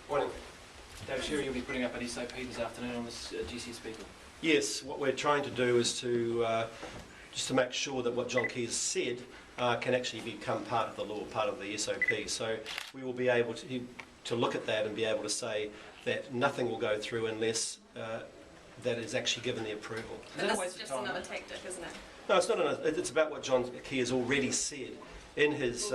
Morning. David Shearer, you'll be putting up an SOP this afternoon on this GCS Paper. Yes, what we're trying to do is to just to make sure that what John Key has said can actually become part of the law, part of the SOP. So we will be able to look at that and be able to say that nothing will go through unless that is actually given the approval. And this is just another tactic, isn't it? No, it's not. It's about what John Key has already said in his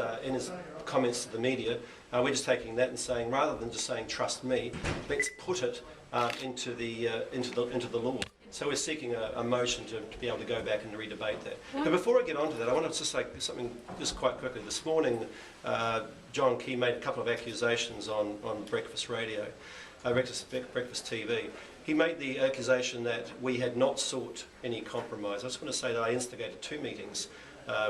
comments to the media. We're just taking that and saying, rather than just saying trust me, let's put it into the law. So we're seeking a motion to be able to go back and redebate that. But before I get on to that, I want to just say something just quite quickly. This morning, John Key made a couple of accusations on Breakfast Radio, Breakfast TV. He made the accusation that we had not sought any compromise. I just want to say that I instigated 2 meetings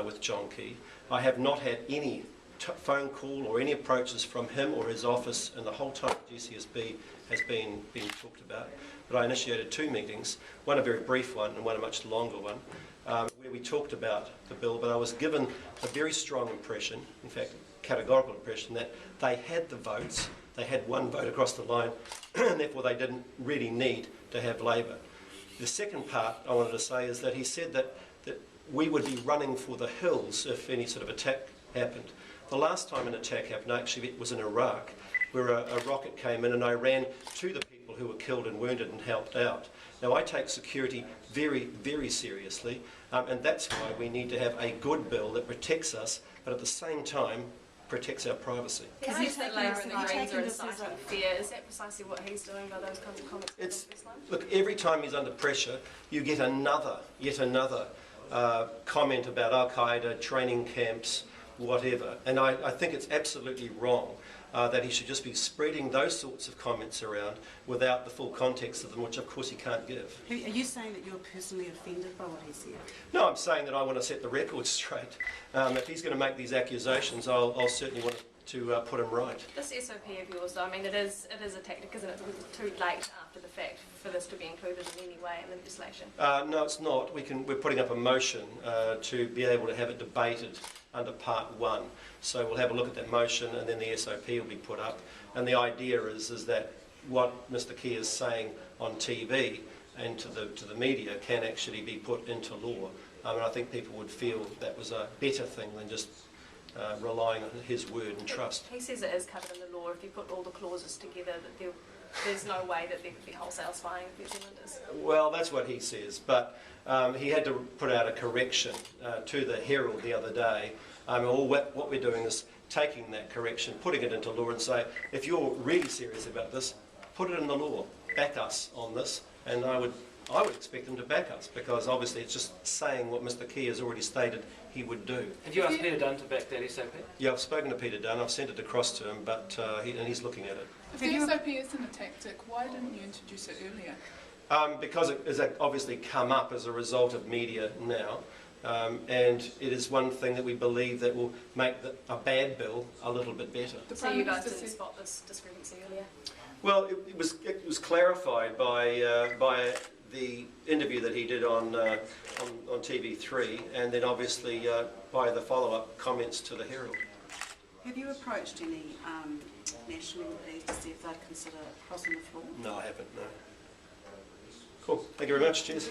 with John Key. I have not had any phone call or any approaches from him or his office, and the whole time GCSB has been talked about. But I initiated 2 meetings, one a very brief one and one a much longer one, where we talked about the bill, but I was given a very strong impression, in fact categorical impression, that they had the votes, they had 1 vote across the line, and therefore they didn't really need to have Labour. The second part I wanted to say is that he said that we would be running for the hills if any sort of attack happened. The last time an attack happened, actually, it was in Iraq, where a rocket came in and I ran to the people who were killed and wounded and helped out. Now, I take security very, very seriously, and that's why we need to have a good bill that protects us, but at the same time, protects our privacy. Is it that Labour and the Greens are inciting fear? Is that precisely what he's doing by those kinds of comments? Look, every time he's under pressure, you get yet another comment about Al-Qaeda, training camps, whatever. And I think it's absolutely wrong that he should just be spreading those sorts of comments around without the full context of them, which of course he can't give. Are you saying that you're personally offended by what he said? No, I'm saying that I want to set the record straight. If he's going to make these accusations, I'll certainly want to put him right. This SOP of yours, though, I mean, it is a tactic, isn't it? It's too late after the fact for this to be included in any way in the legislation. No, it's not. We're putting up a motion to be able to have it debated under Part 1. So we'll have a look at that motion and then the SOP will be put up. And the idea is that what Mr. Key is saying on TV and to the media can actually be put into law. And I think people would feel that was a better thing than just relying on his word and trust. He says it is covered in the law. If you put all the clauses together, that there's no way that there could be wholesale spying of New Zealanders. Well, that's what he says, but he had to put out a correction to the Herald the other day. What we're doing is taking that correction, putting it into law and say, if you're really serious about this, put it in the law, back us on this, and I would expect them to back us, because obviously it's just saying what Mr. Key has already stated he would do. Have you asked Peter Dunn to back that SOP? Yeah, I've spoken to Peter Dunn, I've sent it across to him, but he's looking at it. If the SOP isn't a tactic, why didn't you introduce it earlier? Because it has obviously come up as a result of media now, and it is one thing that we believe that will make a bad bill a little bit better. So you guys didn't spot this discrepancy earlier? Well, it was clarified by the interview that he did on TV3, and then obviously by the follow-up comments to the Herald. Have you approached any national bodies to see if they'd consider crossing the floor? No, I haven't, no. Cool. Thank you very much. Cheers.